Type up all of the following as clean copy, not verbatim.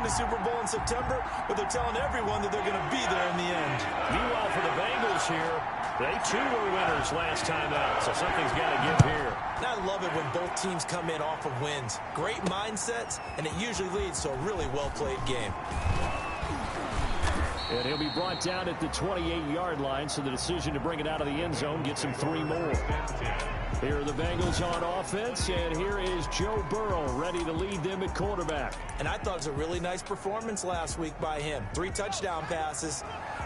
the Super Bowl in September, but they're telling everyone that they're going to be there in the end. Meanwhile, for the Bengals here, they too were winners last time out, so something's got to give here. And I love it when both teams come in off of wins. Great mindsets, and it usually leads to a really well-played game. And he'll be brought down at the 28-yard line, so the decision to bring it out of the end zone gets him 3 more. Here are the Bengals on offense, and here is Joe Burrow ready to lead them at quarterback. And I thought it was a really nice performance last week by him. 3 touchdown passes.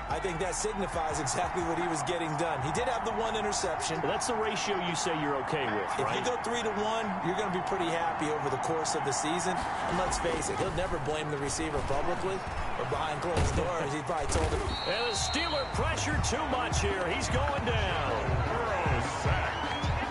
I think that signifies exactly what he was getting done. He did have the 1 interception. Well, that's the ratio you say you're okay with, right? If you go 3-1, you're going to be pretty happy over the course of the season. And let's face it, he'll never blame the receiver publicly or behind closed doors. He probably told him. And the Steeler pressure too much here. He's going down.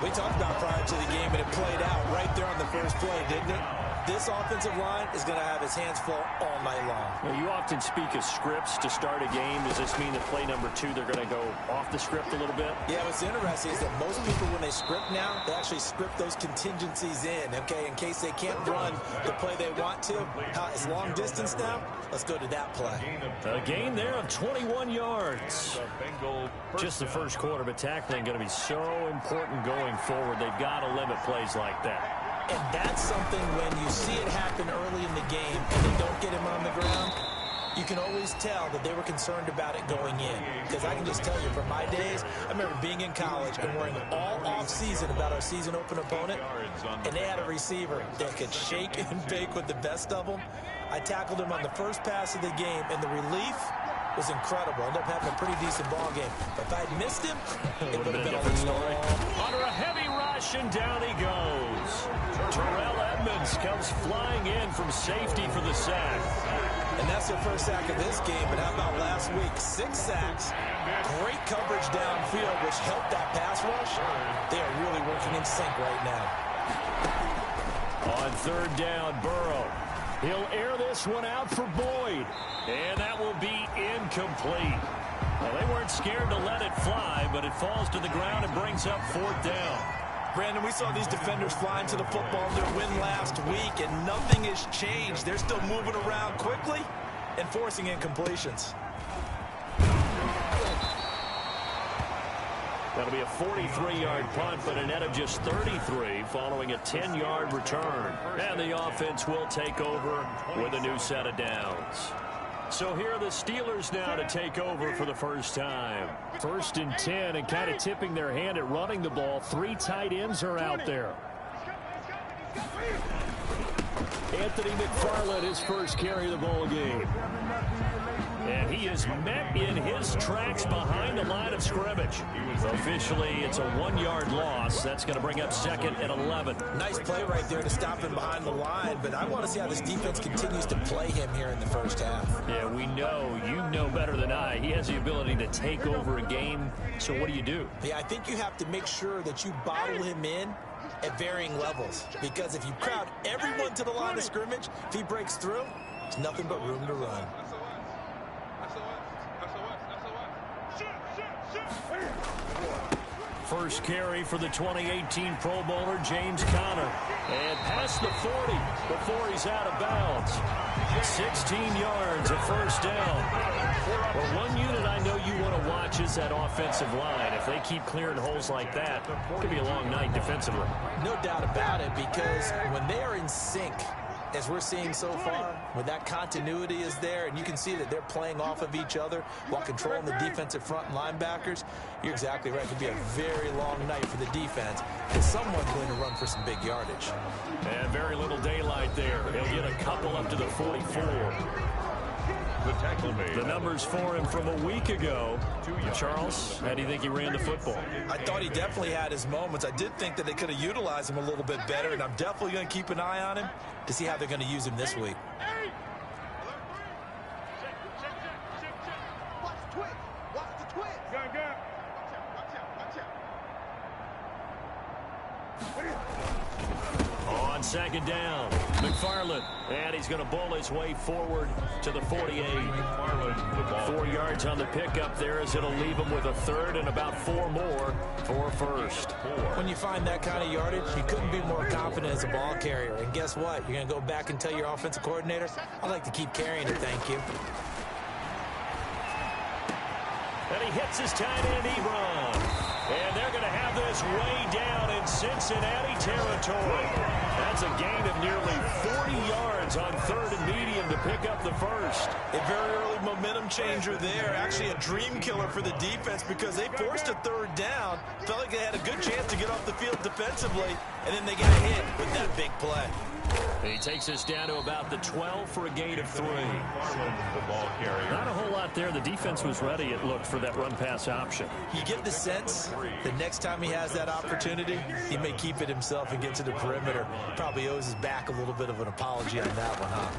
We talked about prior to the game, and it played out right there on the first play, didn't it? This offensive line is going to have his hands full all night long. Well, you often speak of scripts to start a game. Does this mean that play number 2, they're going to go off the script a little bit? Yeah, what's interesting is that most people, when they script now, they actually script those contingencies in, okay, in case they can't run the play they want to. It's long distance now. Let's go to that play. A gain there of 21 yards. Just the first quarter, but tackling going to be so important going forward. They've got to limit plays like that. And that's something when you see it happen early in the game and they don't get him on the ground, you can always tell that they were concerned about it going in. Because I can just tell you, from my days, I remember being in college and worrying all off-season about our season open opponent, and they had a receiver that could shake and bake with the best of them. I tackled him on the first pass of the game, and the relief was incredible. Ended up having a pretty decent ball game. But if I had missed him, it would have been a story. Under a heavy rush, and down he goes. Terrell Edmonds comes flying in from safety for the sack. And that's their first sack of this game. But how about last week? 6 sacks. Great coverage downfield, which helped that pass rush. They are really working in sync right now. On 3rd down, Burrow. He'll air this one out for Boyd. And that will be incomplete. Well, they weren't scared to let it fly, but it falls to the ground and brings up 4th down. Brandon, we saw these defenders flying to the football in their win last week, and nothing has changed. They're still moving around quickly and forcing incompletions. That'll be a 43-yard punt, but a net of just 33 following a 10-yard return. And the offense will take over with a new set of downs. So here are the Steelers now to take over for the first time. 1st and 10, and kind of tipping their hand at running the ball. 3 tight ends are out there. Anthony McFarland, his first carry of the ball game. And he is met in his tracks behind the line of scrimmage. Officially, it's a 1-yard loss. That's going to bring up 2nd and 11. Nice play right there to stop him behind the line, but I want to see how this defense continues to play him here in the first half. Yeah, we know. You know better than I. He has the ability to take over a game. So what do? Yeah, I think you have to make sure that you bottle him in at varying levels. Because if you crowd everyone to the line of scrimmage, if he breaks through, there's nothing but room to run. First carry for the 2018 Pro Bowler, James Conner. And past the 40 before he's out of bounds. 16 yards at first down. Well, one unit I know you want to watch is that offensive line. If they keep clearing holes like that, it could be a long night defensively. No doubt about it, because when they are in sync, as we're seeing so far, when that continuity is there and you can see that they're playing off of each other while controlling the defensive front linebackers, you're exactly right. It could be a very long night for the defense, and someone's going to run for some big yardage. And very little daylight there. He'll get a couple up to the 44. The numbers for him from a week ago. Charles, how do you think he ran the football? I thought he definitely had his moments. I did think that they could have utilized him a little bit better, and I'm definitely going to keep an eye on him to see how they're going to use him this week. On 2nd down, McFarland, and he's going to bowl his way forward to the 48. 4 yards on the pickup there as it'll leave him with a third and about 4 more for first. When you find that kind of yardage, you couldn't be more confident as a ball carrier. And guess what? You're going to go back and tell your offensive coordinator, I'd like to keep carrying it, thank you. And he hits his tight end, Ebron. And they're going to have this way down in Cincinnati territory. That's a gain of nearly 40 yards on third and medium to pick up the first. A very early momentum changer there. Actually a dream killer for the defense because they forced a third down. Felt like they had a good chance to get off the field defensively. And then they got hit with that big play. He takes us down to about the 12 for a gain of 3. Not a whole lot there. The defense was ready, it looked, for that run-pass option. You get the sense that next time he has that opportunity, he may keep it himself and get to the perimeter. Probably owes his back a little bit of an apology on that one, huh?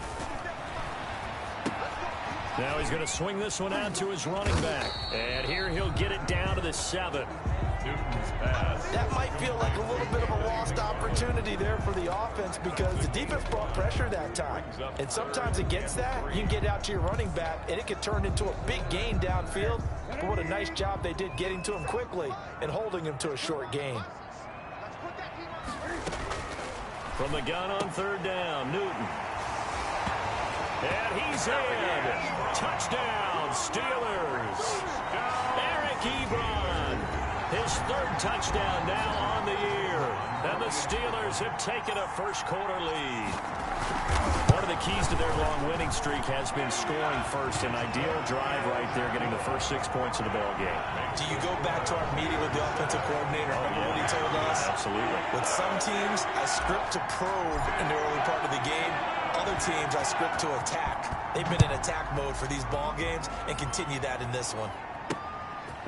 Now he's going to swing this one out to his running back. And here he'll get it down to the 7. That might feel like a little bit of a lost opportunity there for the offense because the defense brought pressure that time. And sometimes against that, you can get out to your running back, and it could turn into a big gain downfield. But what a nice job they did getting to him quickly and holding him to a short gain. From the gun on third down, Newton. And he's in. Touchdown, Steelers. Eric Ebron. His third touchdown now on the year. And the Steelers have taken a first-quarter lead. One of the keys to their long winning streak has been scoring first. An ideal drive right there, getting the first 6 points of the ball game. Do you go back to our meeting with the offensive coordinator? Remember what he told us? Absolutely. With some teams, I script to probe in the early part of the game. Other teams, I script to attack. They've been in attack mode for these ball games and continue that in this one.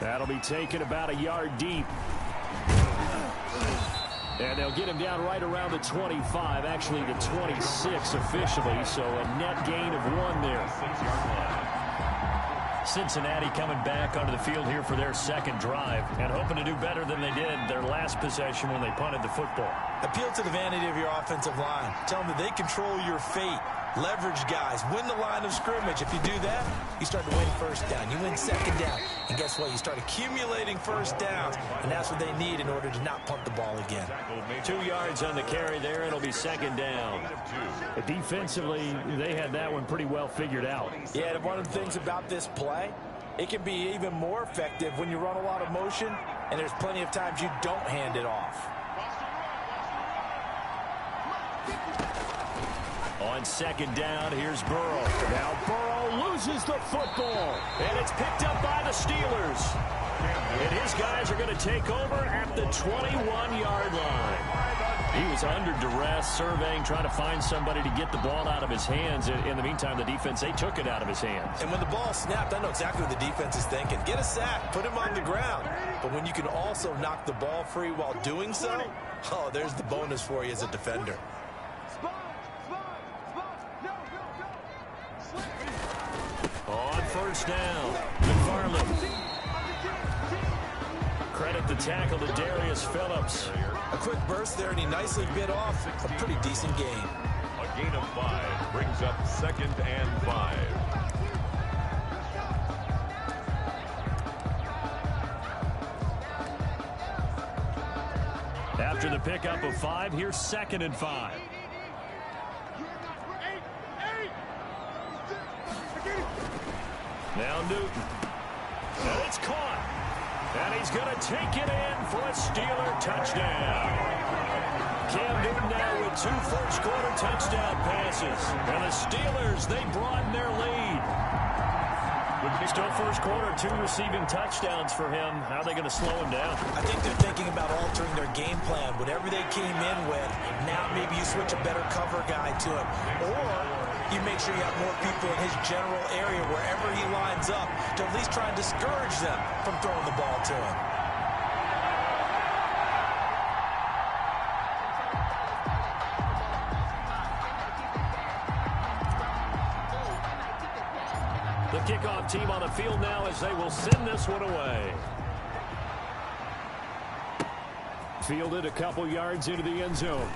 That'll be taken about a yard deep. And they'll get him down right around the 25, actually the 26 officially, so a net gain of 1 there. Cincinnati coming back onto the field here for their second drive and hoping to do better than they did their last possession when they punted the football. Appeal to the vanity of your offensive line. Tell them that they control your fate. Leverage guys. Win the line of scrimmage. If you do that, you start to win first down. You win second down. And guess what? You start accumulating first downs. And that's what they need in order to not punt the ball again. 2 yards on the carry there. It'll be second down. Defensively, they had that one pretty well figured out. Yeah, and one of the things about this play, it can be even more effective when you run a lot of motion and there's plenty of times you don't hand it off. On second down, here's Burrow. Now Burrow loses the football. And it's picked up by the Steelers. And his guys are going to take over at the 21-yard line. He was under duress, surveying, trying to find somebody to get the ball out of his hands. In the meantime, the defense, they took it out of his hands. And when the ball snapped, I know exactly what the defense is thinking. Get a sack, put him on the ground. But when you can also knock the ball free while doing so, oh, there's the bonus for you as a defender. On first down, McFarland. Credit the tackle to Darius Phillips. A quick burst there, and he nicely bit off a pretty decent gain. A gain of 5 brings up 2nd and 5. After the pickup of 5, here's 2nd and 5. Now Newton. And it's caught. And he's going to take it in for a Steeler touchdown. Cam Newton now with 2 first-quarter touchdown passes. And the Steelers, they broaden their lead. Still first quarter, 2 receiving touchdowns for him. How are they going to slow him down? I think they're thinking about altering their game plan. Whatever they came in with, now maybe you switch a better cover guy to him. Or you make sure you have more people in his general area wherever he lines up to at least try and discourage them from throwing the ball to him. The kickoff team on the field now as they will send this one away. Fielded a couple yards into the end zone.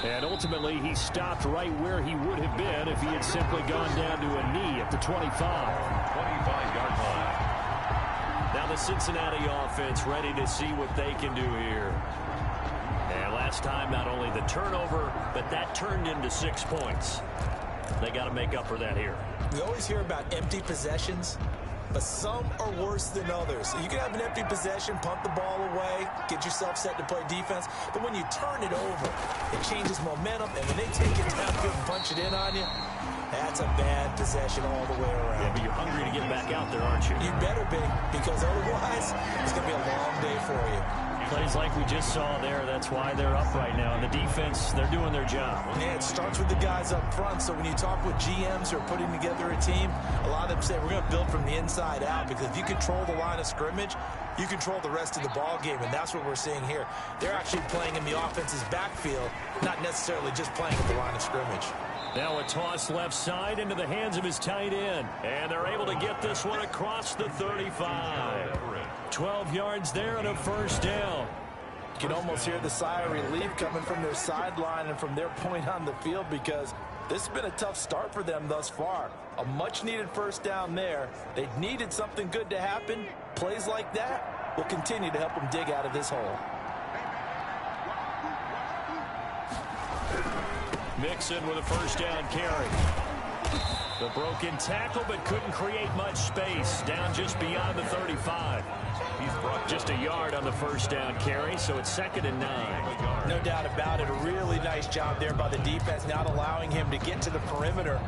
And ultimately, he stopped right where he would have been if he had simply gone down to a knee at the 25. 25-yard line. Now the Cincinnati offense ready to see what they can do here. And last time, not only the turnover, but that turned into 6 points. They got to make up for that here. We always hear about empty possessions, but some are worse than others. You can have an empty possession, punt the ball away, get yourself set to play defense, but when you turn it over, it changes momentum, and when they take it downfield and punch it in on you, that's a bad possession all the way around. Yeah, but you're hungry to get back out there, aren't you? You better be, because otherwise, it's going to be a long day for you. Plays like we just saw there, that's why they're up right now. And the defense, they're doing their job. Yeah, it starts with the guys up front. So when you talk with GMs who are putting together a team, a lot of them say we're going to build from the inside out, because if you control the line of scrimmage, you control the rest of the ball game, and that's what we're seeing here. They're actually playing in the offense's backfield, not necessarily just playing at the line of scrimmage. Now a toss left side into the hands of his tight end. And they're able to get this one across the 35. 12 yards there and a first down. You can almost hear the sigh of relief coming from their sideline and from their point on the field, because this has been a tough start for them thus far. A much-needed first down there. They needed something good to happen. Plays like that will continue to help them dig out of this hole. Mixon with a first down carry. The broken tackle, but couldn't create much space. Down just beyond the 35. He's brought just a yard on the first down carry, so it's 2nd and 9. No doubt about it. A really nice job there by the defense, not allowing him to get to the perimeter.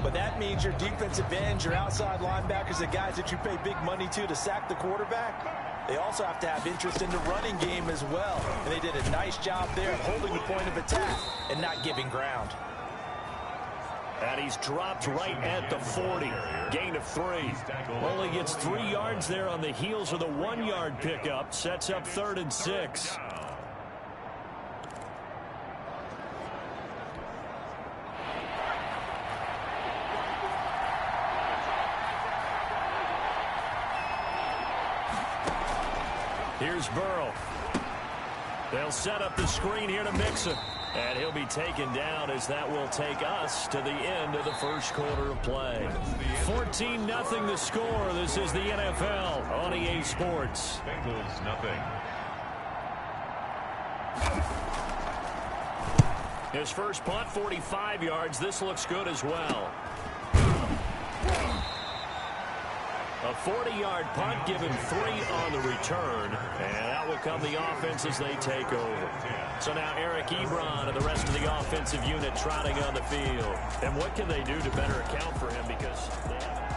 But that means your defensive ends, your outside linebackers, the guys that you pay big money to sack the quarterback, they also have to have interest in the running game as well. And they did a nice job there of holding the point of attack and not giving ground. And he's dropped right at the 40. Gain of 3. Only gets 3 yards there on the heels of the 1-yard pickup. Sets up 3rd and 6. Here's Burrow. They'll set up the screen here to Mixon. And he'll be taken down, as that will take us to the end of the first quarter of play. 14-0 the score. This is the NFL on EA Sports. Bengals nothing. His first punt, 45 yards. This looks good as well. A 40-yard punt, given 3 on the return. And that will come the offense as they take over. So now Eric Ebron and the rest of the offensive unit trotting on the field. And what can they do to better account for him? Because they have...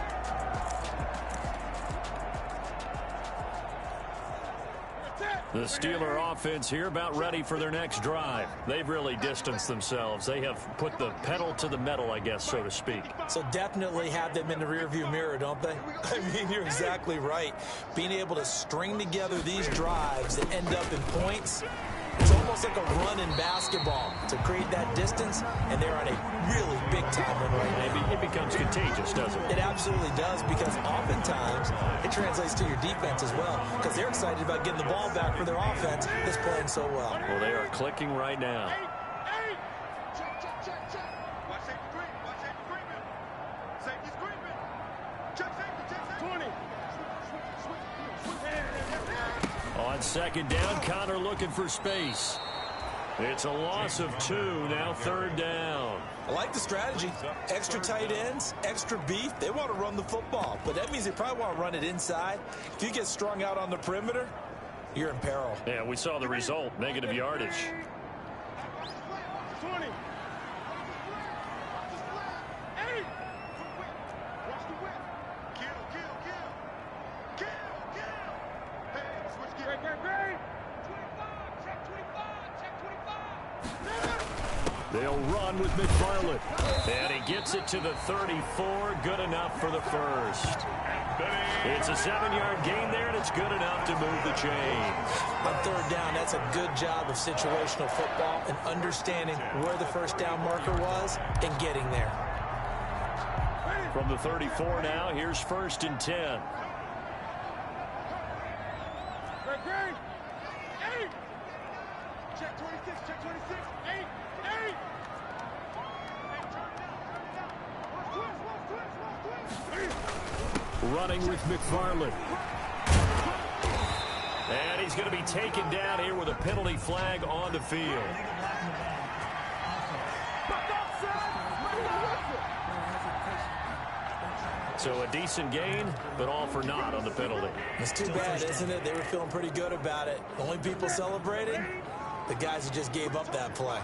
The Steeler offense here about ready for their next drive. They've really distanced themselves. They have put the pedal to the metal, I guess, so to speak. So definitely have them in the rearview mirror, don't they? I mean, you're exactly right. Being able to string together these drives that end up in points, it's almost like a run in basketball to create that distance, and they're on a really big-time run right now. Maybe it becomes contagious, doesn't it? It absolutely does, because oftentimes it translates to your defense as well, because they're excited about getting the ball back for their offense that's playing so well. Well, they are clicking right now. On 2nd down, Connor looking for space. It's a loss of 2, now 3rd down. I like the strategy. Extra tight ends, extra beef. They want to run the football, but that means they probably want to run it inside. If you get strung out on the perimeter, you're in peril. Yeah, we saw the result, negative yardage. 20. They'll run with McFarland. And he gets it to the 34. Good enough for the first. It's a 7-yard gain there, and it's good enough to move the chains. On 3rd down, that's a good job of situational football and understanding where the first down marker was and getting there. From the 34 now, here's 1st and 10. Check 26, check 26. 8. running with McFarland. And he's going to be taken down here with a penalty flag on the field. So a decent gain, but all for naught on the penalty. It's too bad, isn't it? They were feeling pretty good about it. The only people celebrating, the guys who just gave up that play.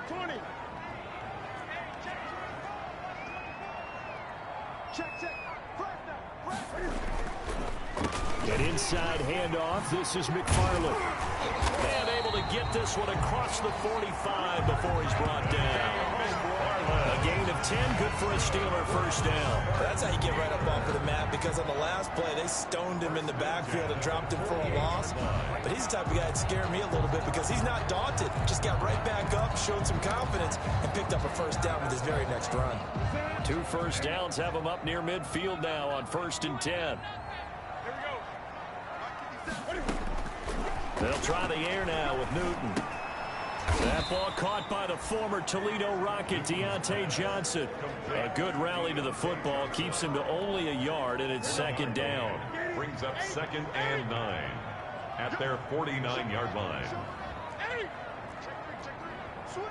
20. Check. An inside handoff. This is McFarland. And able to get this one across the 45 before he's brought down. A gain of 10, good for a Steeler first down. That's how you get right up off of the mat, because on the last play, they stoned him in the backfield and dropped him for a loss. But he's the type of guy that scared me a little bit because he's not daunted. Just got right back up, showed some confidence, and picked up a first down with his very next run. 2 first downs have him up near midfield now on 1st and 10. They'll try the air now with Newton. That ball caught by the former Toledo Rocket, Deontay Johnson. A good rally to the football, keeps him to only a yard, and it's 2nd down. Brings up 2nd and 9 at their 49-yard line. Switch.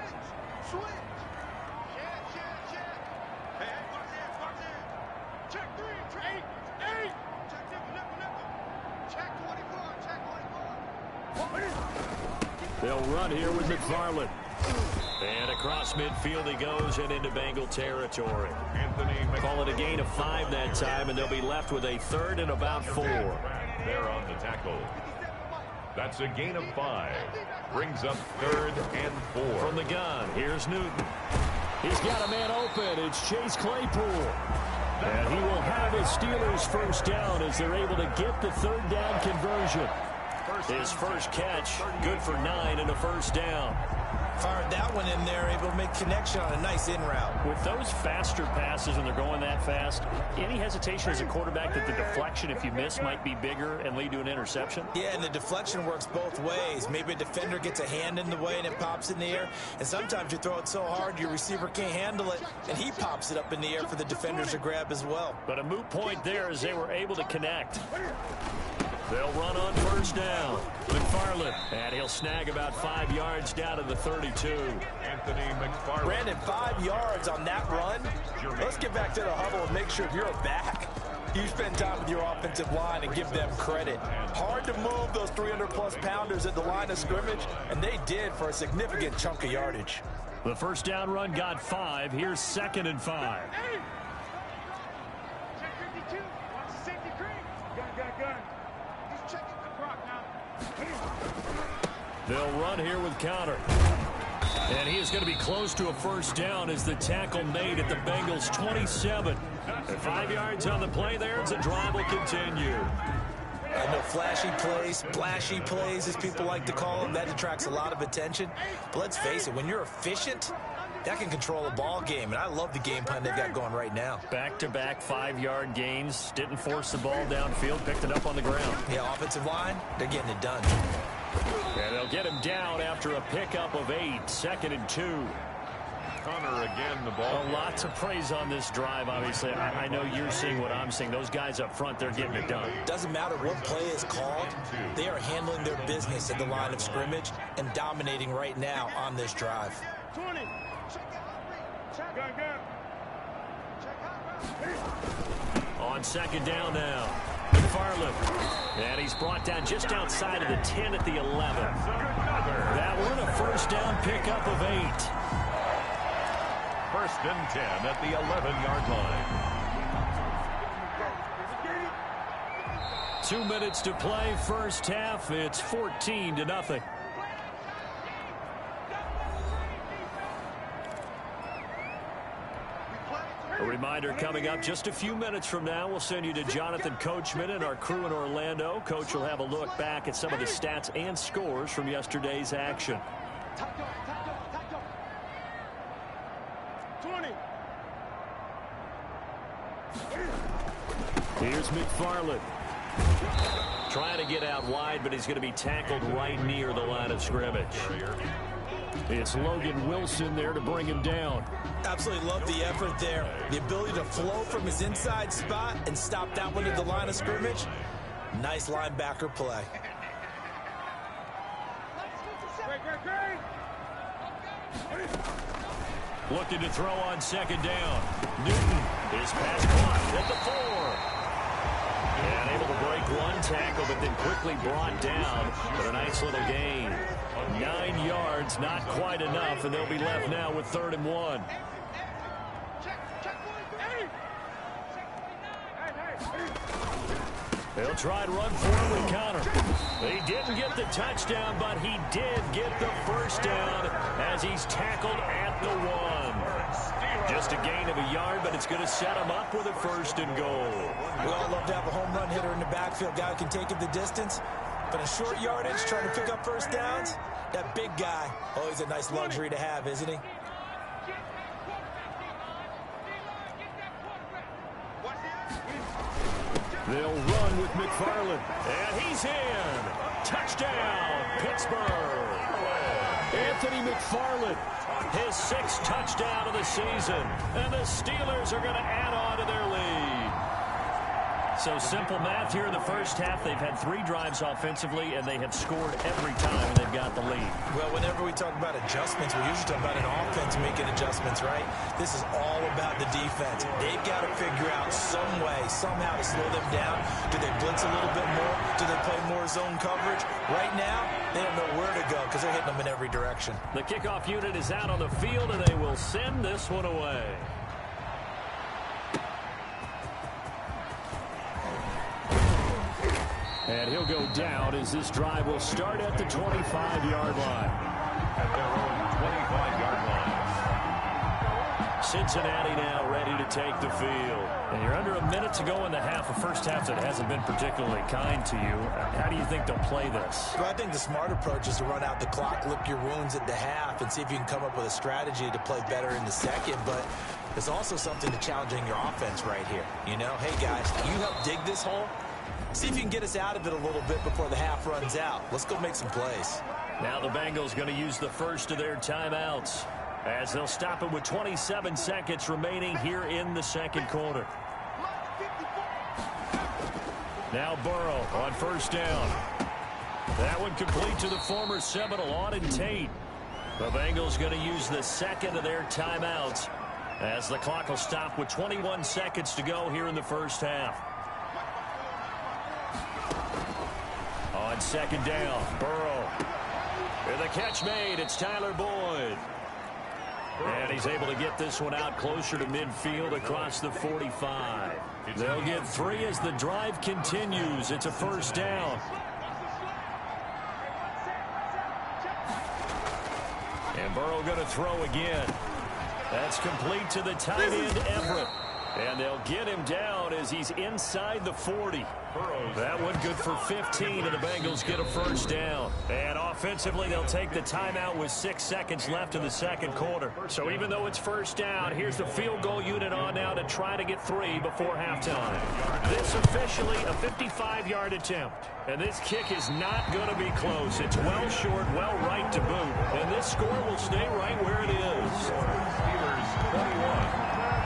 Check 3, check 8. Check 24. They'll run here with McFarland. And across midfield he goes and into Bengal territory. Call it a gain of 5 that time, and they'll be left with a 3rd and about 4. They're on the tackle. That's a gain of 5. Brings up 3rd and 4. From the gun, here's Newton. He's got a man open. It's Chase Claypool. And he will have his Steelers first down as they're able to get the 3rd down conversion. His first catch, good for 9 and a first down. Fired that one in there, able to make connection on a nice in route. With those faster passes when they're going that fast, any hesitation as a quarterback that the deflection, if you miss, might be bigger and lead to an interception? Yeah, and the deflection works both ways. Maybe a defender gets a hand in the way and it pops in the air. And sometimes you throw it so hard your receiver can't handle it, and he pops it up in the air for the defenders to grab as well. But a moot point there as they were able to connect. They'll run on first down. McFarland, and he'll snag about 5 yards down to the 32. Anthony McFarland. Brandon, 5 yards on that run. Let's get back to the huddle and make sure you're back. You spend time with your offensive line and give them credit. Hard to move those 300-plus pounders at the line of scrimmage, and they did for a significant chunk of yardage. The first down run got 5. Here's 2nd and 5. Check 52. Watch the safety creep. Gun. He's checking the clock now. They'll run here with Counter. And he is going to be close to a first down as the tackle made at the Bengals 27. 5 yards on the play there as the drive will continue. I know flashy plays, splashy plays, as people like to call them, that attracts a lot of attention. But let's face it, when you're efficient, that can control a ball game. And I love the game plan they've got going right now. Back-to-back 5-yard gains. Didn't force the ball downfield. Picked it up on the ground. Yeah, offensive line, they're getting it done. And they'll get him down after a pickup of 8. 2nd and 2. Connor again, the ball. Lots of praise on this drive, obviously. I know you're seeing what I'm seeing. Those guys up front, they're getting it done. Doesn't matter what play is called. They are handling their business at the line of scrimmage and dominating right now on this drive. 20. Gun. On 2nd down now. McFarland. And he's brought down just outside of the 10 at the 11. That one a first down pickup of 8. 1st and 10 at the 11-yard line. 2 minutes to play, first half. It's 14-0. A reminder coming up just a few minutes from now. We'll send you to Jonathan Coachman and our crew in Orlando. Coach will have a look back at some of the stats and scores from yesterday's action. 20. Here's McFarland. Trying to get out wide, but he's going to be tackled right near the line of scrimmage. It's Logan Wilson there to bring him down. Absolutely love the effort there. The ability to flow from his inside spot and stop that one at the line of scrimmage. Nice linebacker play. Looking to throw on second down. Newton is pass caught at the 4. And able to break one tackle, but then quickly brought down for a nice little gain. 9 yards, not quite enough, and they'll be left now with 3rd and 1. They'll try to run forward with counter. He didn't get the touchdown, but he did get the first down as he's tackled at the 1. Just a gain of a yard, but it's going to set him up with a 1st and goal. We all love to have a home run hitter in the backfield, guy who can take it the distance. But a short yardage, trying to pick up first downs, that big guy, always a nice luxury to have, isn't he? They'll run with McFarland. And he's in. Touchdown, Pittsburgh. Anthony McFarland, his 6th touchdown of the season. And the Steelers are going to add on to their lead. So simple math here in the first half. They've had 3 drives offensively, and they have scored every time, and they've got the lead. Well, whenever we talk about adjustments, we usually talk about an offense making adjustments, right? This is all about the defense. They've got to figure out some way, somehow to slow them down. Do they blitz a little bit more? Do they play more zone coverage? Right now, they don't know where to go because they're hitting them in every direction. The kickoff unit is out on the field, and they will send this one away. And he'll go down as this drive will start at the 25-yard line. At their own 25-yard line. Cincinnati now ready to take the field. And you're under a minute to go in the half. A first half that hasn't been particularly kind to you. How do you think they'll play this? Well, I think the smart approach is to run out the clock, lick your wounds at the half, and see if you can come up with a strategy to play better in the second. But there's also something to challenging your offense right here. You know, hey, guys, you help dig this hole. See if you can get us out of it a little bit before the half runs out. Let's go make some plays. Now the Bengals going to use the first of their timeouts as they'll stop it with 27 seconds remaining here in the second quarter. Now Burrow on first down. That one complete to the former Seminole, Auden Tate. The Bengals going to use the second of their timeouts as the clock will stop with 21 seconds to go here in the first half. On second down, Burrow. And the catch made. It's Tyler Boyd. And he's able to get this one out closer to midfield across the 45. They'll get 3 as the drive continues. It's a first down. And Burrow going to throw again. That's complete to the tight end, Everett. And they'll get him down as he's inside the 40. That one good for 15, and the Bengals get a first down. And offensively, they'll take the timeout with 6 seconds left in the second quarter. So even though it's first down, here's the field goal unit on now to try to get 3 before halftime. This officially a 55-yard attempt. And this kick is not going to be close. It's well short, well right to boot. And this score will stay right where it is. Steelers 21.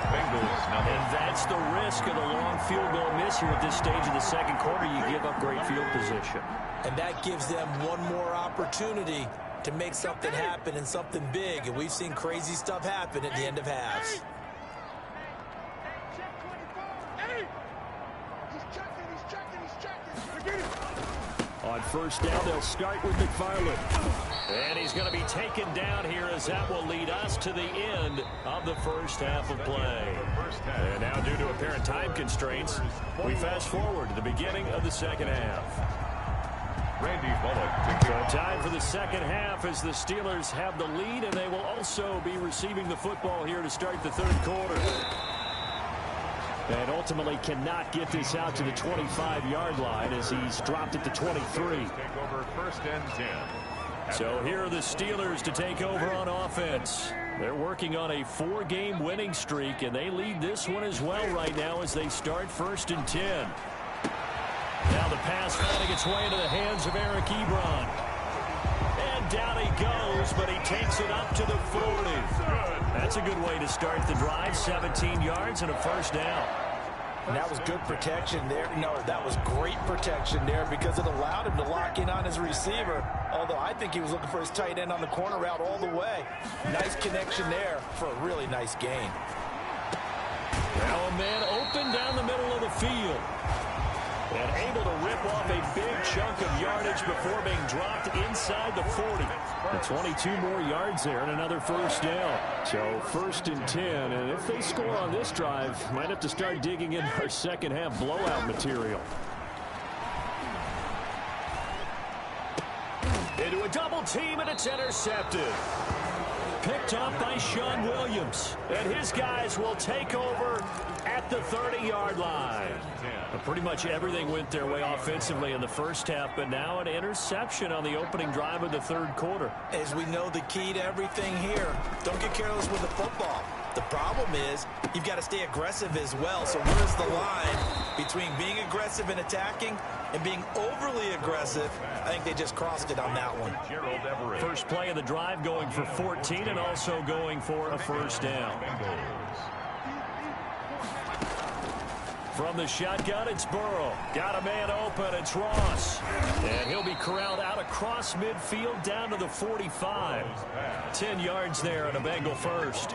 Bengals nothing. And that's the risk of the long field goal miss here at this stage of the second quarter. You give up great field position. And that gives them one more opportunity to make something happen and something big. And we've seen crazy stuff happen at the end of halves. On first down, they'll start with McFarland. And he's going to be taken down here as that will lead us to the end of the first half of play. And now, due to apparent time constraints, we fast forward to the beginning of the second half. Randy Bullock. So time for the second half as the Steelers have the lead, and they will also be receiving the football here to start the third quarter. And ultimately cannot get this out to the 25-yard line as he's dropped it to 23. Take over first and 10. So here are the Steelers to take over on offense. They're working on a 4-game winning streak, and they lead this one as well right now as they start first and 10. Now the pass finding its way into the hands of Eric Ebron. And And down he goes, but he takes it up to the 40. That's a good way to start the drive. 17 yards and a first down. And that was good protection there. No, that was great protection there because it allowed him to lock in on his receiver. Although I think he was looking for his tight end on the corner route all the way. Nice connection there for a really nice gain. Now a man open down the middle of the field. And able to rip off a big chunk of yardage before being dropped inside the 40. And 22 more yards there and another first down. So 1st and 10. And if they score on this drive, might have to start digging in our second half blowout material. Into a double team, and it's intercepted. Picked off by Sean Williams. And his guys will take over at the 30-yard line. Pretty much everything went their way offensively in the first half, but now an interception on the opening drive of the third quarter. As we know, the key to everything here, don't get careless with the football. The problem is you've got to stay aggressive as well. So where's the line between being aggressive and attacking and being overly aggressive? I think they just crossed it on that one. First play of the drive going for 14 and also going for a first down. From the shotgun, it's Burrow. Got a man open, it's Ross. And he'll be corralled out across midfield down to the 45. 10 yards there and a Bengal first.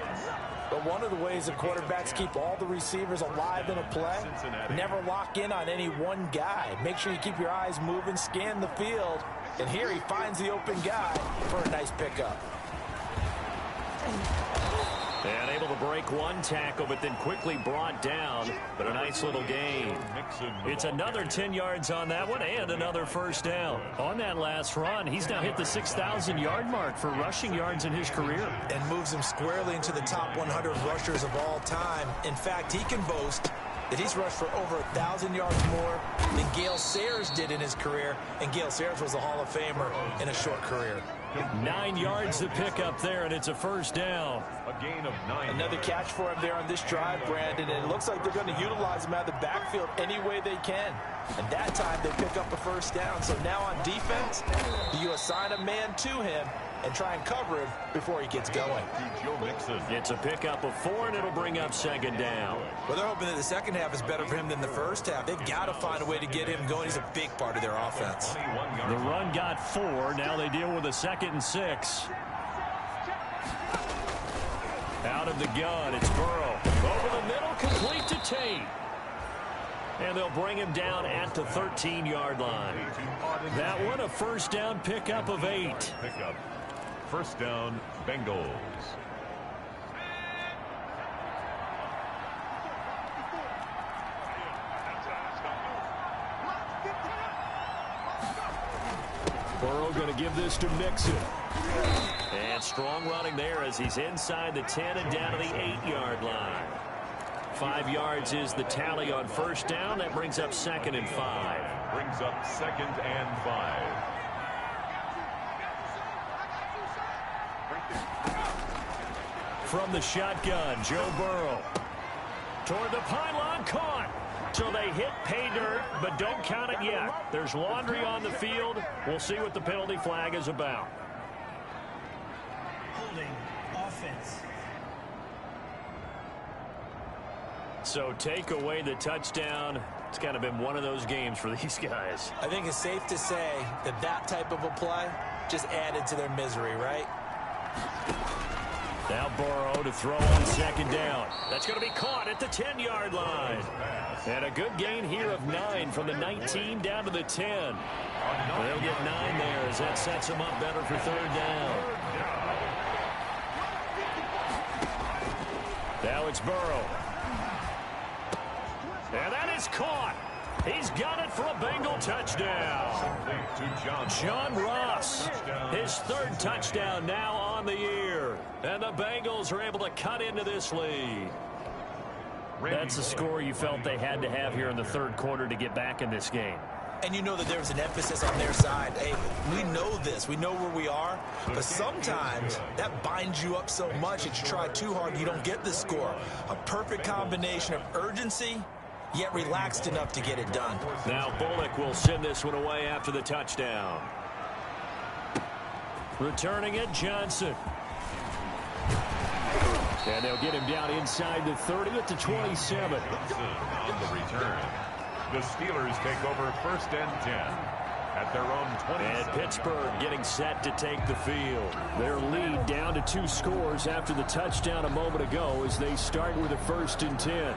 But one of the ways the quarterbacks keep all the receivers alive in a play, never lock in on any one guy. Make sure you keep your eyes moving, scan the field. And here he finds the open guy for a nice pickup. And able to break one tackle, but then quickly brought down. But a nice little gain. It's another 10 yards on that one and another first down. On that last run, he's now hit the 6,000-yard mark for rushing yards in his career. And moves him squarely into the top 100 rushers of all time. In fact, he can boast that he's rushed for over 1,000 yards more than Gale Sayers did in his career. And Gale Sayers was a Hall of Famer in a short career. 9 yards to pick up there, and it's a first down. A gain of 9. Another catch for him there on this drive, Brandon, and it looks like they're going to utilize him out of the backfield any way they can. And that time they pick up a first down. So now on defense, you assign a man to him and try and cover him before he gets going. It's a pickup of 4, and it'll bring up second down. Well, they're hoping that the second half is better for him than the first half. They've got to find a way to get him going. He's a big part of their offense. The run got 4. Now they deal with a 2nd and 6. Out of the gun, it's Burrow. Over the middle, complete to Tate. And they'll bring him down at the 13-yard line. That one, a first down pickup of 8. Pickup. First down, Bengals. Burrow going to give this to Mixon. And strong running there as he's inside the 10 and down to the 8-yard line. 5 yards is the tally on first down. That brings up 2nd and 5. Brings up 2nd and 5. From the shotgun, Joe Burrow. Toward the pylon, caught. So they hit pay dirt, but don't count it yet. There's laundry on the field. We'll see what the penalty flag is about. Holding offense. So take away the touchdown. It's kind of been one of those games for these guys. I think it's safe to say that that type of a play just added to their misery, right? Now Burrow to throw on second down. That's going to be caught at the 10-yard line. And a good gain here of 9 from the 19 down to the 10. They'll get 9 there as that sets them up better for third down. Now it's Burrow. And that is caught. He's got it for a Bengal touchdown. John Ross, his 3rd touchdown now on the year. And the Bengals are able to cut into this lead. That's the score you felt they had to have here in the third quarter to get back in this game. And you know that there's an emphasis on their side. Hey, we know this. We know where we are. But sometimes that binds you up so much that you try too hard, you don't get the score. A perfect combination of urgency, yet relaxed enough to get it done. Now Bullock will send this one away after the touchdown. Returning it, Johnson. And they'll get him down inside the 30 at the 27. On the return, the Steelers take over 1st and 10 at their own 20. And Pittsburgh getting set to take the field. Their lead down to 2 scores after the touchdown a moment ago as they start with a 1st and 10.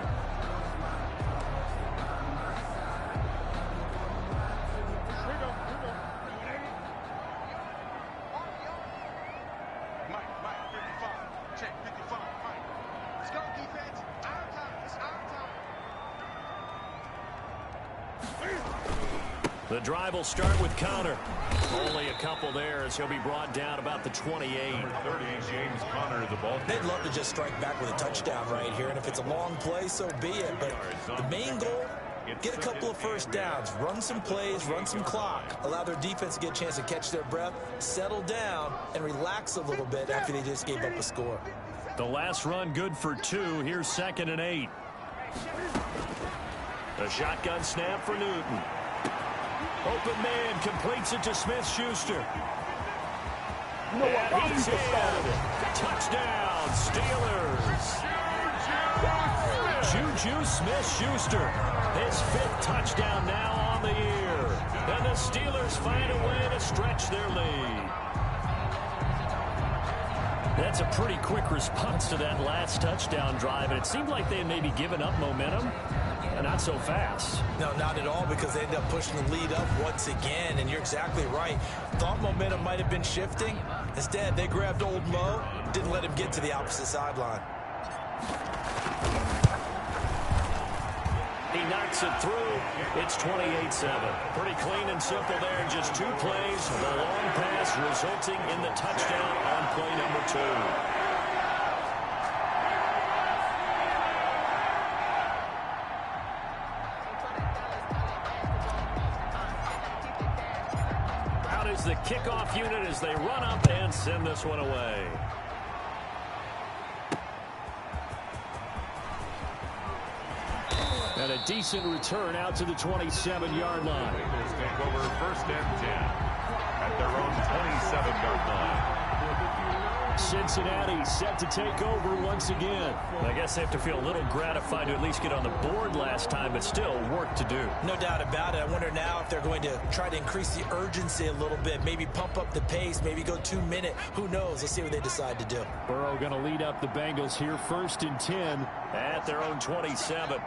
The drive will start with Conner. Only a couple there as he'll be brought down about the 28. 30, James Conner, the ball. They'd love to just strike back with a touchdown right here, and if it's a long play, so be it. But the main goal, get a couple of first downs, run some plays, run some clock, allow their defense to get a chance to catch their breath, settle down, and relax a little bit after they just gave up a score. The last run good for 2. Here's 2nd and 8. A shotgun snap for Newton. Open man completes it to Smith-Schuster. And he's in. Touchdown, Steelers. Juju Smith-Schuster. His 5th touchdown now on the year. And the Steelers find a way to stretch their lead. That's a pretty quick response to that last touchdown drive. And it seemed like they had maybe given up momentum. Not so fast. No, not at all, because they ended up pushing the lead up once again, and you're exactly right. Thought momentum might have been shifting. Instead, they grabbed Old Mo, didn't let him get to the opposite sideline. He knocks it through. It's 28-7. Pretty clean and simple there in just 2 plays. The long pass resulting in the touchdown on play number 2. The kickoff unit as they run up and send this one away. And a decent return out to the 27-yard line. Eagles take over 1st and 10 at their own 27-yard line. Cincinnati set to take over once again. I guess they have to feel a little gratified to at least get on the board last time, but still work to do. No doubt about it. I wonder now if they're going to try to increase the urgency a little bit, maybe pump up the pace, maybe go 2-minute. Who knows? Let's see what they decide to do. Burrow going to lead up the Bengals here 1st and 10 at their own 27.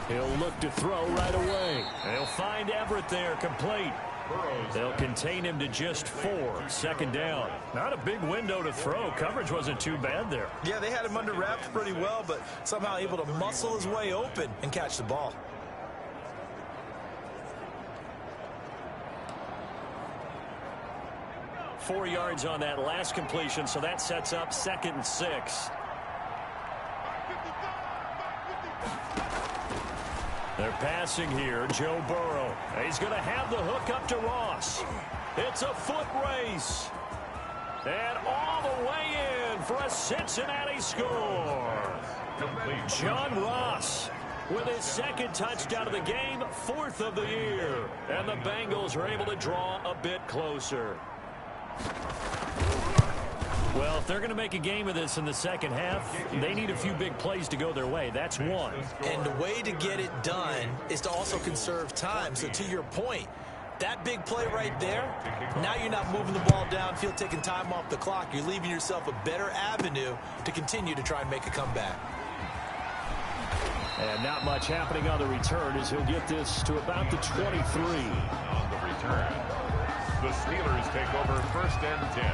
He'll look to throw right away. They'll find Everett there, complete. They'll contain him to just 4. 2nd down. Not a big window to throw. Coverage wasn't too bad there. Yeah, they had him under wraps pretty well, but somehow able to muscle his way open and catch the ball. Four yards on that last completion, so that sets up 2nd and 6. They're passing here. Joe Burrow. He's going to have the hook up to Ross. It's a foot race. And all the way in for a Cincinnati score. John Ross with his 2nd touchdown of the game, 4th of the year. And the Bengals are able to draw a bit closer. Well, if they're going to make a game of this in the 2nd half, they need a few big plays to go their way. That's one. And the way to get it done is to also conserve time. So to your point, that big play right there, now you're not moving the ball downfield, taking time off the clock. You're leaving yourself a better avenue to continue to try and make a comeback. And not much happening on the return as he'll get this to about the 23. On the return, the Steelers take over 1st and 10.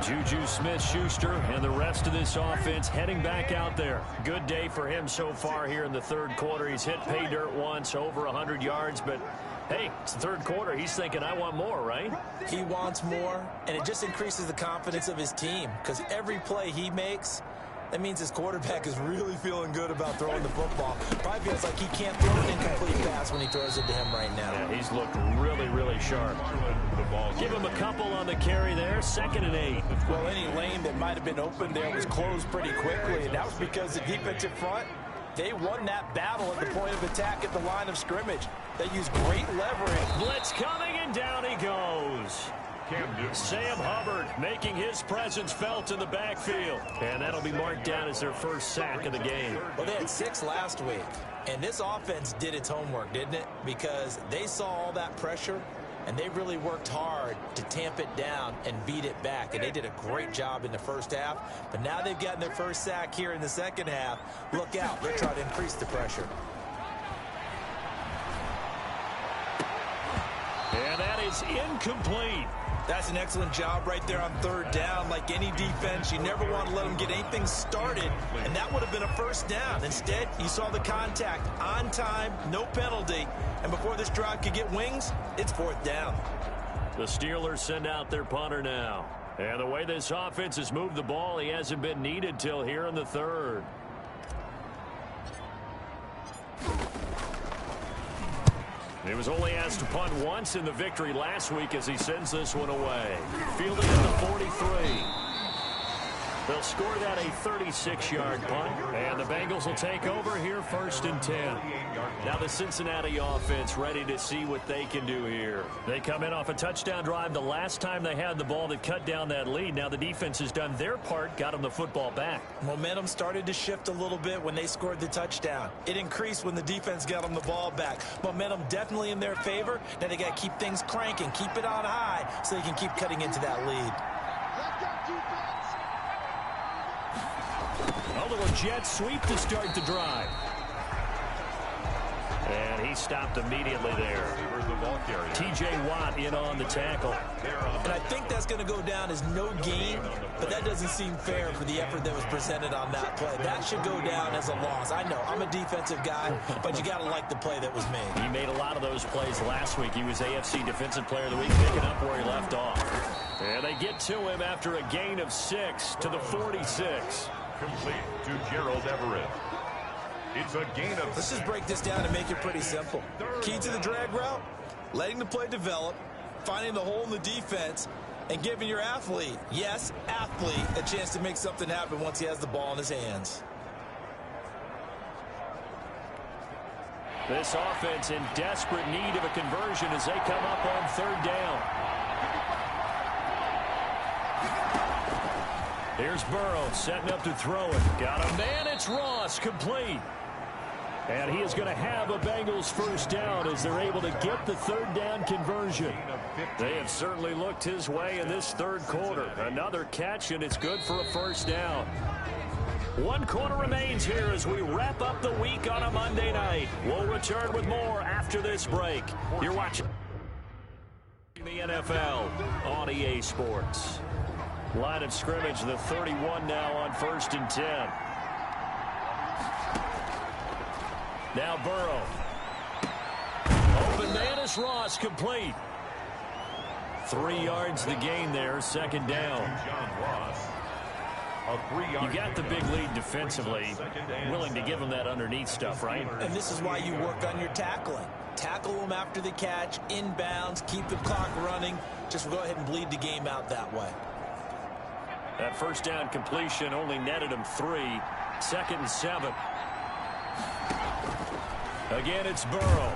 Juju Smith-Schuster and the rest of this offense heading back out there. Good day for him so far here in the 3rd quarter. He's hit pay dirt once, over 100 yards, but hey, it's the 3rd quarter. He's thinking, I want more, right? He wants more, and it just increases the confidence of his team because every play he makes, that means his quarterback is really feeling good about throwing the football. Probably feels like he can't throw an incomplete pass when he throws it to him right now. Yeah, he's looked really, really sharp. Give him a couple on the carry there. 2nd and 8. Well, any lane that might have been open there was closed pretty quickly, and that was because the defensive front, they won that battle at the point of attack at the line of scrimmage. They used great leverage. Blitz coming, and down he goes. Sam Hubbard making his presence felt in the backfield. And that'll be marked down as their first sack of the game. Well, they had 6 last week. And this offense did its homework, didn't it? Because they saw all that pressure, and they really worked hard to tamp it down and beat it back. And they did a great job in the first half. But now they've gotten their first sack here in the second half. Look out. They're trying to increase the pressure. And that is incomplete. That's an excellent job right there on third down. Like any defense, you never want to let them get anything started, and that would have been a first down. Instead, you saw the contact on time, no penalty, and before this drive could get wings, it's fourth down. The Steelers send out their punter now. And the way this offense has moved the ball, he hasn't been needed till here in the third. He was only asked to punt once in the victory last week as he sends this one away. Fielded at the 43. They'll score that a 36-yard punt, and the Bengals will take over here first and 10. Now the Cincinnati offense ready to see what they can do here. They come in off a touchdown drive the last time they had the ball that cut down that lead. Now the defense has done their part, got them the football back. Momentum started to shift a little bit when they scored the touchdown. It increased when the defense got them the ball back. Momentum definitely in their favor. Now they got to keep things cranking, keep it on high so they can keep cutting into that lead. A little jet sweep to start the drive. And he stopped immediately there. T.J. Watt in on the tackle. And I think that's going to go down as no gain, but that doesn't seem fair for the effort that was presented on that play. That should go down as a loss. I know, I'm a defensive guy, but you got to like the play that was made. He made a lot of those plays last week. He was AFC Defensive Player of the Week, picking up where he left off. And they get to him after a gain of 6 to the 46. Complete to Gerald Everett. It's a gain of... Let's just break this down and make it pretty simple. Key to the drag route, letting the play develop, finding the hole in the defense, and giving your athlete, yes, athlete, a chance to make something happen once he has the ball in his hands. This offense in desperate need of a conversion as they come up on third down. Here's Burrow setting up to throw it. Got a man, it's Ross, complete. And he is going to have a Bengals first down as they're able to get the third down conversion. They have certainly looked his way in this third quarter. Another catch, and it's good for a first down. 1 quarter remains here as we wrap up the week on a Monday night. We'll return with more after this break. You're watching the NFL on EA Sports. Line of scrimmage, the 31 now on first and 10. Now Burrow. Open man is Ross, complete. 3 yards the gain there, second down. You got the big lead defensively. Willing to give them that underneath stuff, right? And this is why you work on your tackling. Tackle them after the catch, inbounds, keep the clock running. Just go ahead and bleed the game out that way. That first down completion only netted him 3. Second and 7. Again, it's Burrow.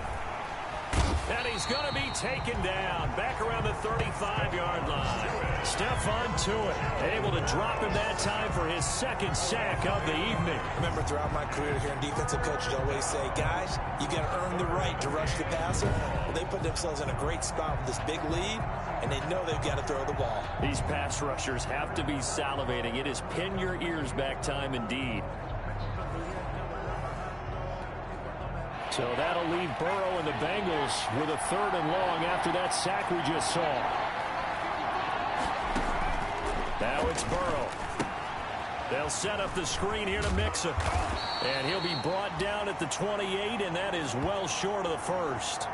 And he's going to be taken down back around the 35-yard line. Stephon Tuitt able to drop him that time for his second sack of the evening. Remember, throughout my career here in defensive coaches always say, guys, you got to earn the right to rush the passer. Well, they put themselves in a great spot with this big lead, and they know they've got to throw the ball. These pass rushers have to be salivating. It is pin your ears back time indeed. So that'll leave Burrow and the Bengals with a third and long after that sack we just saw. Now it's Burrow. They'll set up the screen here to Mixon. And he'll be brought down at the 28, and that is well short of the first.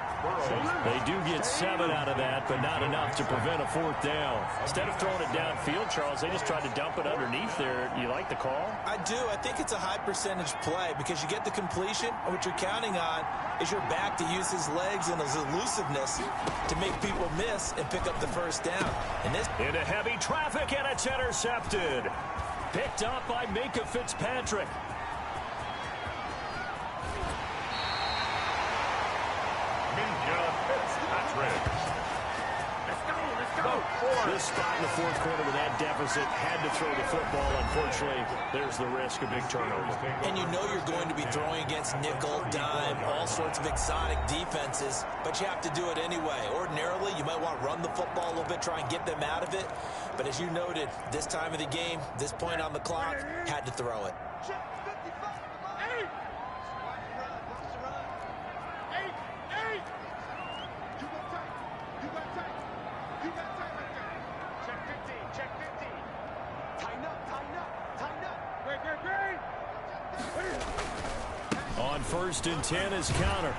They do get 7 out of that, but not enough to prevent a fourth down. Instead of throwing it downfield, Charles, they just tried to dump it underneath there. You like the call? I do. I think it's a high percentage play because you get the completion, and what you're counting on is your back to use his legs and his elusiveness to make people miss and pick up the first down. And this into heavy traffic, and it's intercepted. Picked up by Minkah Fitzpatrick. Fitzpatrick. Let's go, let's go. This spot in the fourth quarter with that deficit, had to throw the football. Unfortunately, there's the risk of big turnover. And you know you're going to be throwing against nickel, dime, all sorts of exotic defenses, but you have to do it anyway. Ordinarily, you might want to run the football a little bit, try and get them out of it. But as you noted, this time of the game, this point on the clock, had to throw it. On 1st and 10 is counter.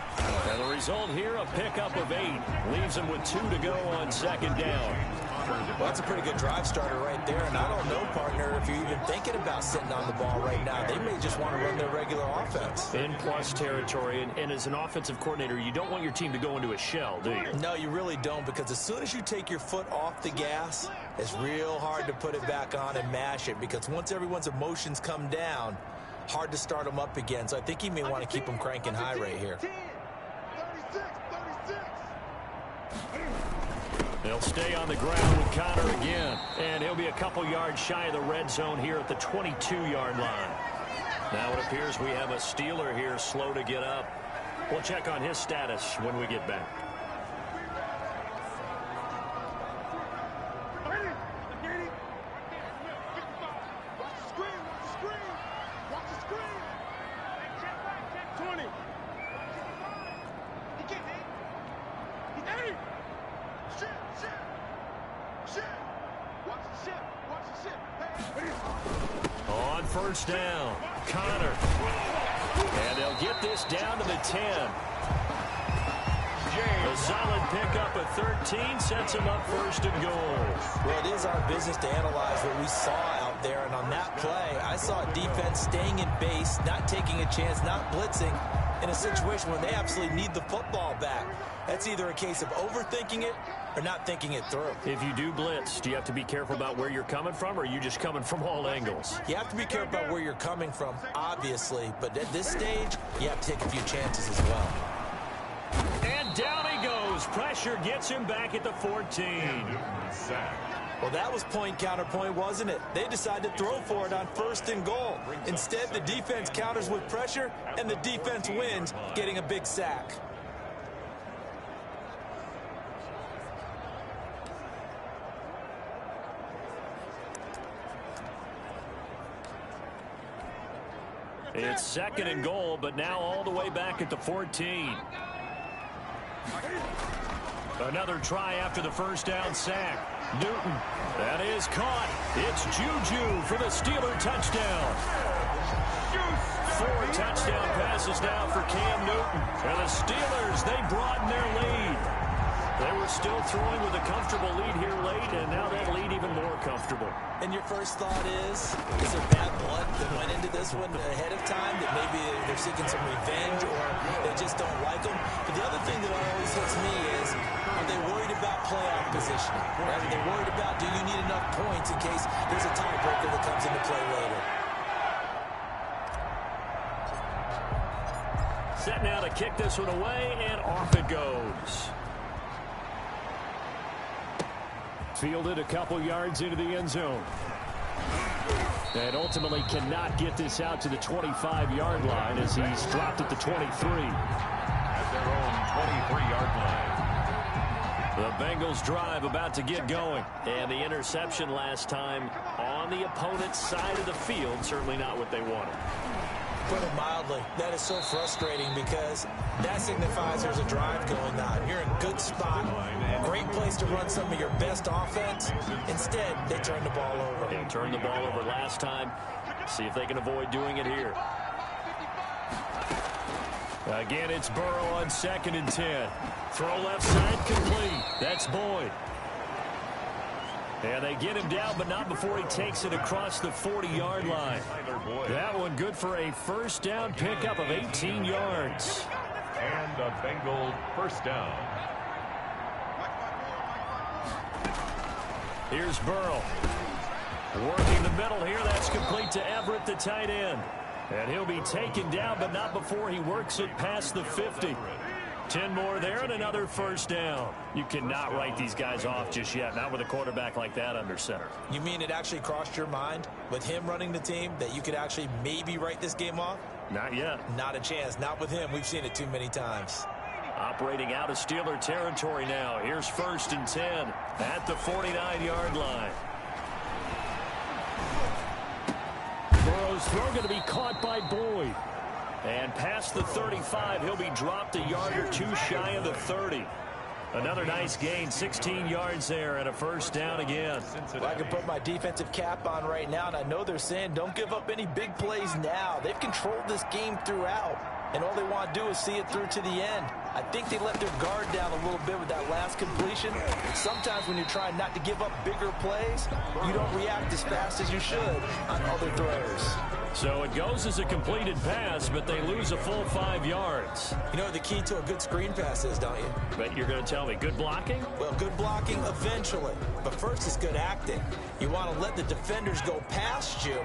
And the result here, a pickup of 8. Leaves them with 2 to go on 2nd down. Well, that's a pretty good drive starter right there. And I don't know, partner, if you're even thinking about sitting on the ball right now. They may just want to run their regular offense. In plus territory. And as an offensive coordinator, you don't want your team to go into a shell, do you? No, you really don't, because as soon as you take your foot off the gas, it's real hard to put it back on and mash it, because once everyone's emotions come down, hard to start them up again. So I think he may want to keep them cranking high right here. They'll stay on the ground with Connor again. And he'll be a couple yards shy of the red zone here at the 22-yard line. Now it appears we have a Steeler here slow to get up. We'll check on his status when we get back. On 1st down, Connor. And they'll get this down to the 10. A solid pickup of 13 sets him up 1st and goal. Well, it is our business to analyze what we saw out there. And on that play, I saw defense staying in base, not taking a chance, not blitzing in a situation where they absolutely need the football back. That's either a case of overthinking it or not thinking it through. If you do blitz, do you have to be careful about where you're coming from, or are you just coming from all angles? You have to be careful about where you're coming from, obviously. But at this stage, you have to take a few chances as well. And down he goes. Pressure gets him back at the 14. Well, that was point counterpoint, wasn't it? They decided to throw for it on 1st and goal. Instead, the defense counters with pressure, and the defense wins, getting a big sack. It's 2nd and goal, but now all the way back at the 14. Another try after the 1st down sack. Newton, that is caught. It's Juju for the Steeler touchdown. 4 touchdown passes now for Cam Newton. And the Steelers, they broaden their lead. They were still throwing with a comfortable lead here late, and now that lead even more comfortable. And your first thought is there bad blood that went into this one ahead of time, that maybe they're seeking some revenge or they just don't like them? But the other thing that always hits me is, are they worried about playoff positioning? Right? Are they worried about, do you need enough points in case there's a tiebreaker that comes into play later? Set now to kick this one away, and off it goes. Fielded a couple yards into the end zone. And ultimately cannot get this out to the 25-yard line as he's dropped at the 23. At their own 23-yard line. The Bengals drive about to get going. And the interception last time on the opponent's side of the field, certainly not what they wanted. Put it mildly, that is so frustrating because that signifies there's a drive going on. You're in a good spot, great place to run some of your best offense. Instead, they turn the ball over. They turned the ball over last time. See if they can avoid doing it here. Again, it's Burrow on 2nd and 10. Throw left side complete. That's Boyd. And they get him down, but not before he takes it across the 40-yard line. That one good for a 1st down pickup of 18 yards. And a Bengal 1st down. Here's Burrow. Working the middle here. That's complete to Everett, the tight end. And he'll be taken down, but not before he works it past the 50. 10 more there and another first down. You cannot write these guys off just yet, not with a quarterback like that under center. You mean it actually crossed your mind with him running the team that you could actually maybe write this game off? Not yet. Not a chance. Not with him. We've seen it too many times. Operating out of Steeler territory now. Here's 1st and 10 at the 49-yard line. Burrow's throw going to be caught by Boyd. And past the 35, he'll be dropped a yard or two shy of the 30. Another nice gain, 16 yards there and a first down again. Well, I can put my defensive cap on right now, and I know they're saying don't give up any big plays now. They've controlled this game throughout, and all they want to do is see it through to the end. I think they let their guard down a little bit with that last completion. Sometimes when you're trying not to give up bigger plays, you don't react as fast as you should on other throws. So it goes as a completed pass, but they lose a full 5 yards. You know what the key to a good screen pass is, don't you? But you're going to tell me, good blocking? Well, good blocking eventually. But first it's good acting. You want to let the defenders go past you,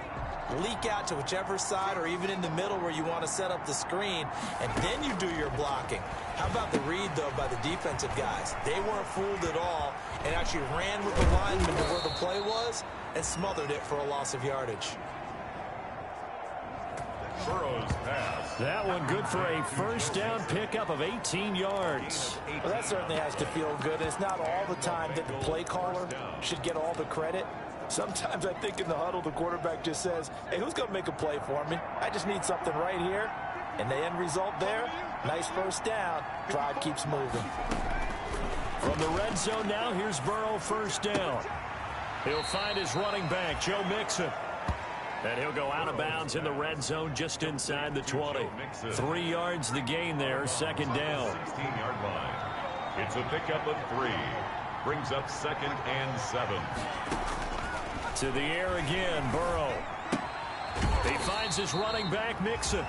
leak out to whichever side or even in the middle where you want to set up the screen, and then you do your blocking. How about the read, though, by the defensive guys? They weren't fooled at all and actually ran with the lineman to where the play was and smothered it for a loss of yardage. Burrow's pass. That one good for a first down pickup of 18 yards. Well, that certainly has to feel good. It's not all the time that the play caller should get all the credit. Sometimes I think in the huddle, the quarterback just says, hey, who's going to make a play for me? I just need something right here. And the end result there, nice first down. Drive keeps moving. From the red zone now, here's Burrow first down. He'll find his running back, Joe Mixon. And he'll go out of bounds in the red zone just inside the 20. 3 yards the gain there, second down. 16-yard line. It's a pickup of 3. Brings up 2nd and 7. To the air again, Burrow. He finds his running back, Mixon.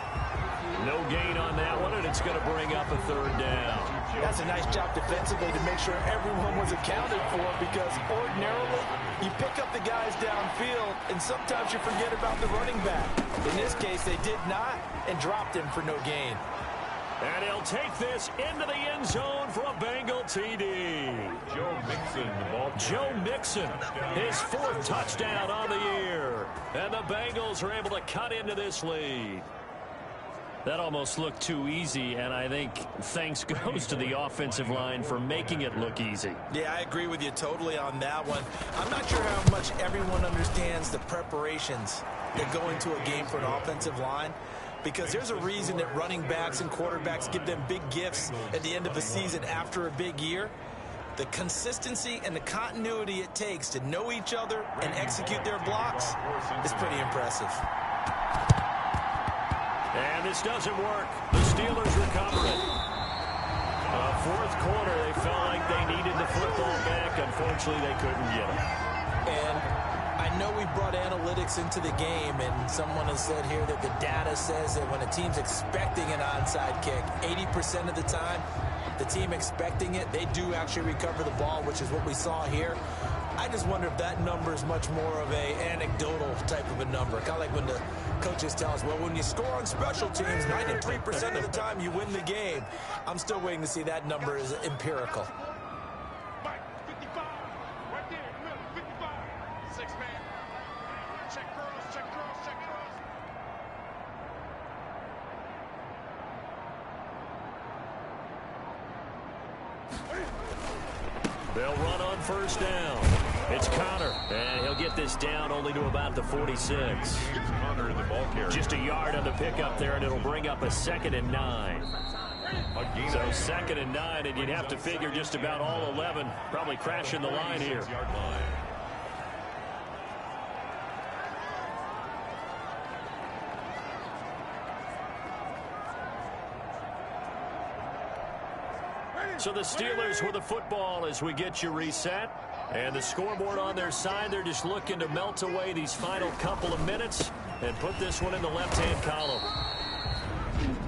No gain on that one, and it's going to bring up a third down. That's a nice job defensively to make sure everyone was accounted for, because ordinarily you pick up the guys downfield and sometimes you forget about the running back. In this case, they did not and dropped him for no gain. And he'll take this into the end zone for a Bengal TD. Joe Mixon, the ball. Joe Mixon, his 4th touchdown on the year. And the Bengals are able to cut into this lead. That almost looked too easy, and I think thanks goes to the offensive line for making it look easy. Yeah, I agree with you totally on that one. I'm not sure how much everyone understands the preparations that go into a game for an offensive line, because there's a reason that running backs and quarterbacks give them big gifts at the end of the season after a big year. The consistency and the continuity it takes to know each other and execute their blocks is pretty impressive. And this doesn't work. The Steelers recover it. 4th quarter, they felt like they needed the football back. Unfortunately, they couldn't get it. And I know we brought analytics into the game, and someone has said here that the data says that when a team's expecting an onside kick, 80% of the time, the team expecting it, they do actually recover the ball, which is what we saw here. I just wonder if that number is much more of a anecdotal type of a number. Kind of like when the coaches tell us, well, when you score on special teams, 93% of the time you win the game. I'm still waiting to see that number is empirical. Mike, 55. Right there, in the middle, 55. 6 man. Check cross, check cross, check cross. They'll run on first down. It's Connor, and he'll get this down only to about the 46. Here's Connor, the ball carrier. Just a yard on the pickup there, and it'll bring up a 2nd and 9. So 2nd and 9, and you'd have to figure just about all 11 probably crashing the line here. 6-yard line. So the Steelers with the football as we get you reset. And the scoreboard on their side, they're just looking to melt away these final couple of minutes and put this one in the left-hand column.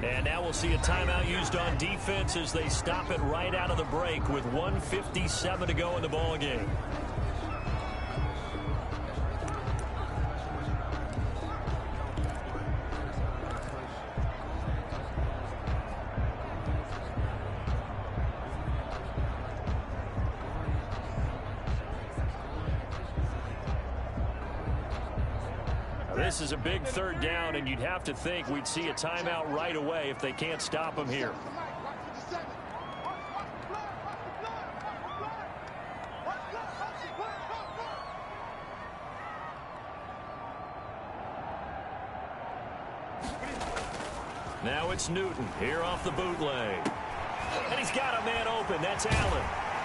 And now we'll see a timeout used on defense as they stop it right out of the break with 1:57 to go in the ballgame. This is a big third down, and you'd have to think we'd see a timeout right away if they can't stop him here. Now it's Newton here off the bootleg. And he's got a man open. That's Allen.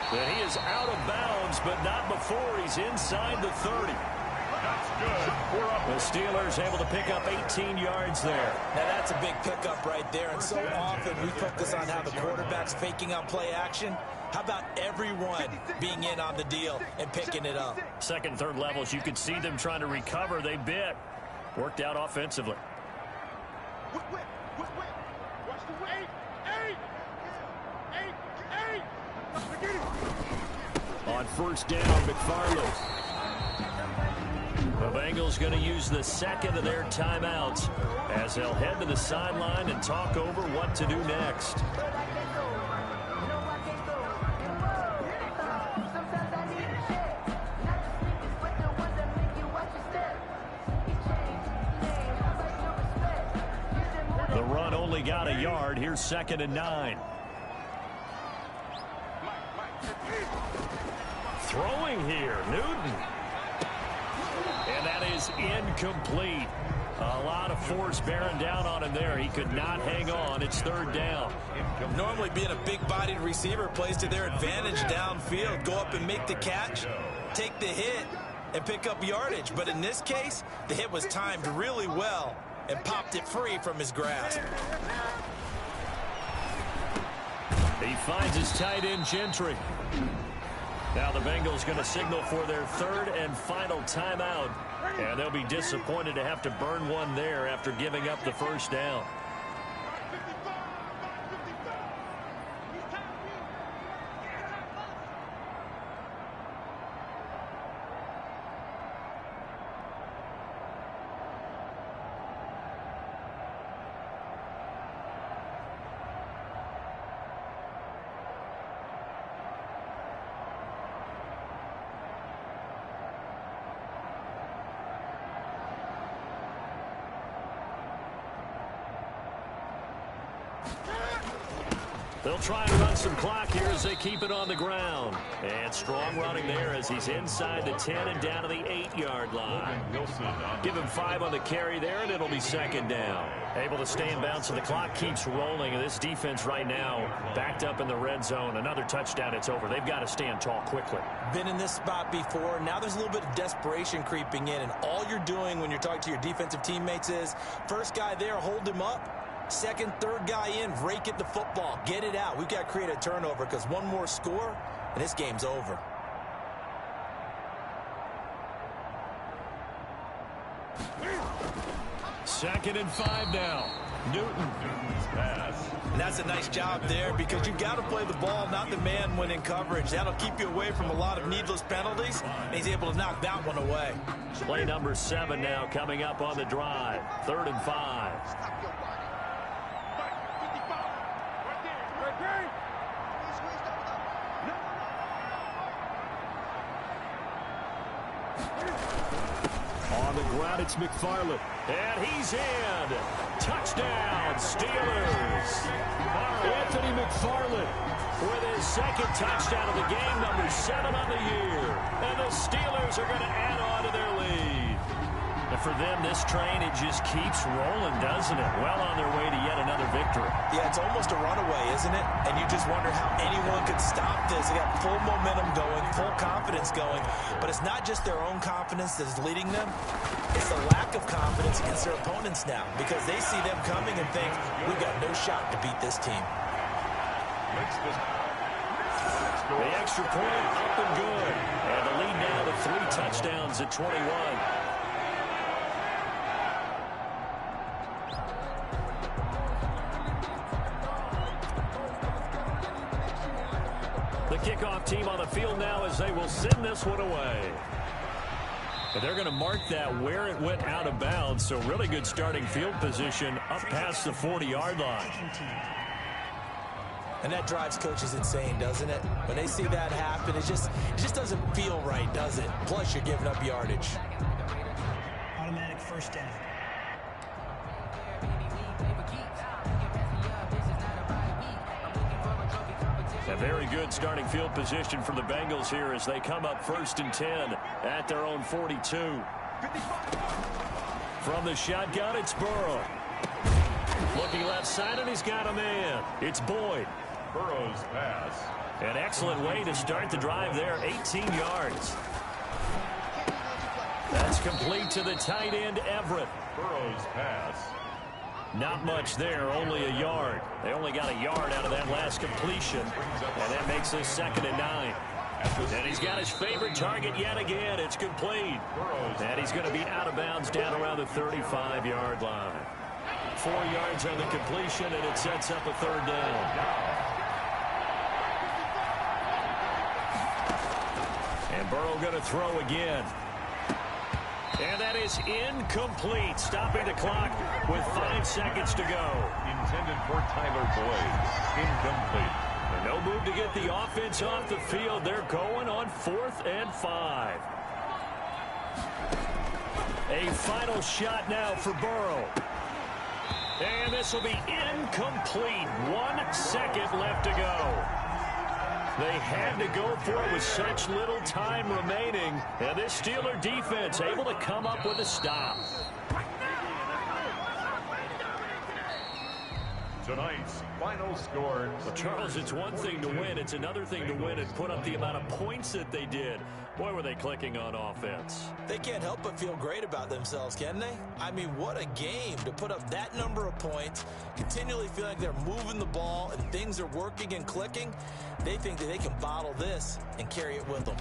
But he is out of bounds, but not before he's inside the 30. That's good. We're up. The Steelers able to pick up 18 yards there. Now that's a big pickup right there, and so often we focus on how the quarterback's faking on play action. How about everyone being in on the deal and picking it up? Second, third levels, you could see them trying to recover. They bit. Worked out offensively. Watch the way. Eight. On first down, McFarland. The Bengals going to use the second of their timeouts as they'll head to the sideline and talk over what to do next. The run only got a yard. Here's 2nd and 9. Throwing here, Newton. And that is incomplete. A lot of force bearing down on him there. He could not hang on. It's 3rd down. Normally being a big-bodied receiver plays to their advantage downfield. Go up and make the catch, take the hit, and pick up yardage. But in this case, the hit was timed really well and popped it free from his grasp. He finds his tight end, Gentry. Now the Bengals going to signal for their 3rd and final timeout. And they'll be disappointed to have to burn one there after giving up the first down. They'll try and run some clock here as they keep it on the ground. And strong running there as he's inside the 10 and down to the 8-yard line. Give him 5 on the carry there, and it'll be 2nd down. Able to stay in bounds, so the clock keeps rolling. And this defense right now backed up in the red zone. Another touchdown, it's over. They've got to stand tall quickly. Been in this spot before. Now there's a little bit of desperation creeping in. And all you're doing when you're talking to your defensive teammates is, first guy there, hold him up. Second, third guy in, rake at the football. Get it out. We've got to create a turnover because one more score, and this game's over. Second and 5 now. Newton's pass. And that's a nice job there because you've got to play the ball, not the man when in coverage. That'll keep you away from a lot of needless penalties, and he's able to knock that one away. Play number 7 now coming up on the drive. 3rd and 5. On the ground, it's McFarland. And he's in. Touchdown, Steelers. Anthony McFarland With his 2nd touchdown of the game, number 7 on the year. And the Steelers are going to add on to their lead. And for them, this train, it just keeps rolling, doesn't it? Well on their way to yet another victory. Yeah, it's almost a runaway, isn't it? And you just wonder how anyone could stop this. They got full momentum going, full confidence going. But it's not just their own confidence that's leading them. It's the lack of confidence against their opponents now because they see them coming and think, we've got no shot to beat this team. The extra point up and good. And the lead now to 3 touchdowns at 21. The kickoff team on the field now as they will send this one away. But they're going to mark that where it went out of bounds. So really good starting field position up past the 40-yard line. And that drives coaches insane, doesn't it? When they see that happen, it just doesn't feel right, does it? Plus, you're giving up yardage. Automatic first first down. A very good starting field position for the Bengals here as they come up 1st and 10 at their own 42. From the shotgun, it's Burrow. Looking left side, and he's got a man. It's Boyd. Burrow's pass. An excellent way to start the drive there, 18 yards. That's complete to the tight end, Everett. Burrow's pass. Not much there, only a yard. They only got a yard out of that last completion, and that makes this 2nd and 9. And he's got his favorite target yet again. It's complete. And he's going to be out of bounds down around the 35-yard line. 4 yards on the completion, and it sets up a 3rd down. And Burrow going to throw again. And that is incomplete, stopping the clock with 5 seconds to go. Intended for Tyler Boyd. Incomplete. And no move to get the offense off the field. They're going on 4th and 5. A final shot now for Burrow. And this will be incomplete. 1 second left to go. They had to go for it with such little time remaining. And this Steeler defense able to come up with a stop. Tonight's final scores. Well, Charles, it's one thing to win. It's another thing to win and put up the amount of points that they did. Boy, were they clicking on offense. They can't help but feel great about themselves, can they? I mean, what a game to put up that number of points, continually feel like they're moving the ball and things are working and clicking. They think that they can bottle this and carry it with them.